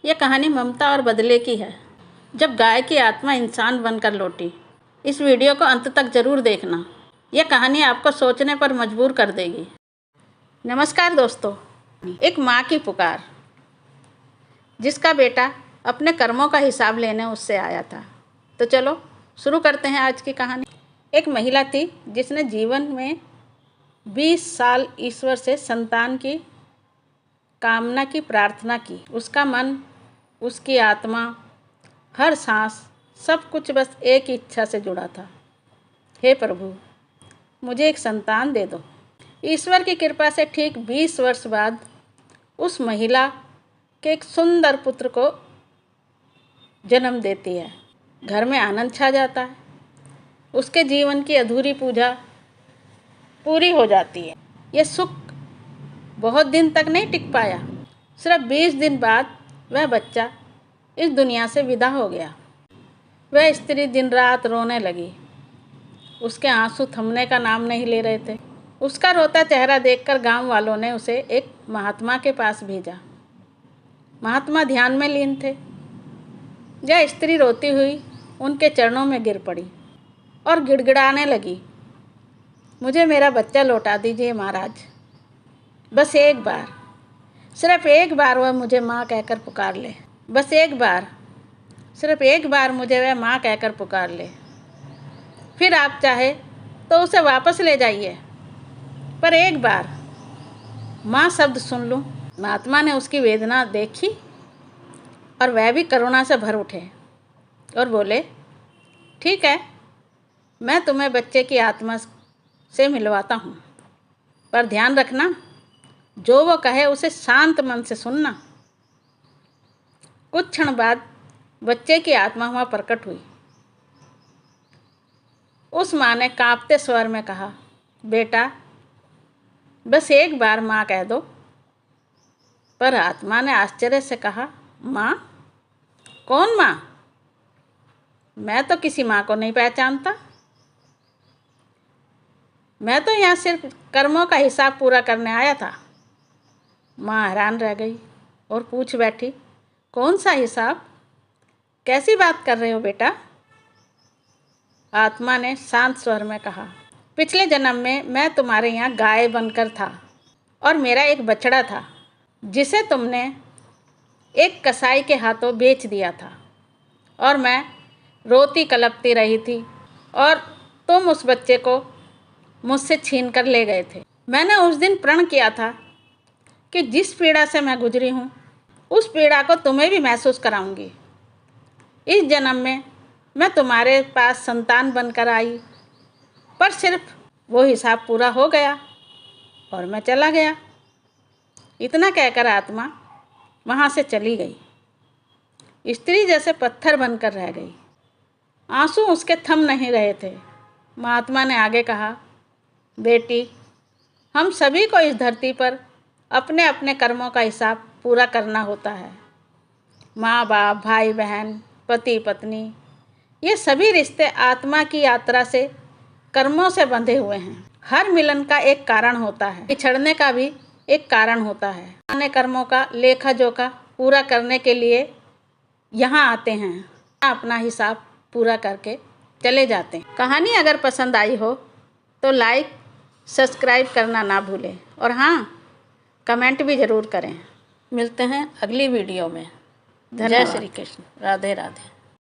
यह कहानी ममता और बदले की है, जब गाय की आत्मा इंसान बनकर लौटी। इस वीडियो को अंत तक जरूर देखना। यह कहानी आपको सोचने पर मजबूर कर देगी। नमस्कार दोस्तों, एक माँ की पुकार, जिसका बेटा अपने कर्मों का हिसाब लेने उससे आया था। तो चलो शुरू करते हैं आज की कहानी। एक महिला थी जिसने जीवन में 20 साल ईश्वर से संतान की कामना की प्रार्थना की। उसका मन, उसकी आत्मा, हर सांस, सब कुछ बस एक इच्छा से जुड़ा था। हे प्रभु, मुझे एक संतान दे दो। ईश्वर की कृपा से ठीक 20 वर्ष बाद उस महिला के एक सुंदर पुत्र को जन्म देती है। घर में आनंद छा जाता है। उसके जीवन की अधूरी पूजा पूरी हो जाती है। यह सुख बहुत दिन तक नहीं टिक पाया। सिर्फ 20 दिन बाद वह बच्चा इस दुनिया से विदा हो गया। वह स्त्री दिन रात रोने लगी। उसके आंसू थमने का नाम नहीं ले रहे थे। उसका रोता चेहरा देखकर गांव वालों ने उसे एक महात्मा के पास भेजा। महात्मा ध्यान में लीन थे। यह स्त्री रोती हुई उनके चरणों में गिर पड़ी और गिड़गिड़ाने लगी, मुझे मेरा बच्चा लौटा दीजिए महाराज। बस एक बार, सिर्फ एक बार वह मुझे माँ कहकर पुकार ले। बस एक बार, सिर्फ एक बार मुझे वह माँ कहकर पुकार ले। फिर आप चाहे तो उसे वापस ले जाइए, पर एक बार माँ शब्द सुन लूँ। महात्मा ने उसकी वेदना देखी और वह भी करुणा से भर उठे और बोले, ठीक है, मैं तुम्हें बच्चे की आत्मा से मिलवाता हूँ, पर ध्यान रखना, जो वो कहे उसे शांत मन से सुनना। कुछ क्षण बाद बच्चे की आत्मा वहाँ प्रकट हुई। उस माँ ने कांपते स्वर में कहा, बेटा, बस एक बार माँ कह दो। पर आत्मा ने आश्चर्य से कहा, माँ? कौन माँ? मैं तो किसी माँ को नहीं पहचानता। मैं तो यहाँ सिर्फ कर्मों का हिसाब पूरा करने आया था। माँ हैरान रह गई और पूछ बैठी, कौन सा हिसाब? कैसी बात कर रहे हो बेटा? आत्मा ने शांत स्वर में कहा, पिछले जन्म में मैं तुम्हारे यहाँ गाय बनकर था और मेरा एक बछड़ा था, जिसे तुमने एक कसाई के हाथों बेच दिया था और मैं रोती कलपती रही थी और तुम उस बच्चे को मुझसे छीन कर ले गए थे। मैंने उस दिन प्रण किया था कि जिस पीड़ा से मैं गुजरी हूँ, उस पीड़ा को तुम्हें भी महसूस कराऊंगी। इस जन्म में मैं तुम्हारे पास संतान बनकर आई, पर सिर्फ वो हिसाब पूरा हो गया और मैं चला गया। इतना कहकर आत्मा वहाँ से चली गई। स्त्री जैसे पत्थर बनकर रह गई। आंसू उसके थम नहीं रहे थे। महात्मा ने आगे कहा, बेटी, हम सभी को इस धरती पर अपने अपने कर्मों का हिसाब पूरा करना होता है। माँ बाप, भाई बहन, पति पत्नी, ये सभी रिश्ते आत्मा की यात्रा से, कर्मों से बंधे हुए हैं। हर मिलन का एक कारण होता है, बिछड़ने का भी एक कारण होता है। अपने कर्मों का लेखा जोखा पूरा करने के लिए यहाँ आते हैं, अपना हिसाब पूरा करके चले जाते हैं। कहानी अगर पसंद आई हो तो लाइक, सब्सक्राइब करना ना भूलें और हाँ, कमेंट भी ज़रूर करें। मिलते हैं अगली वीडियो में। जय श्री कृष्ण। राधे राधे।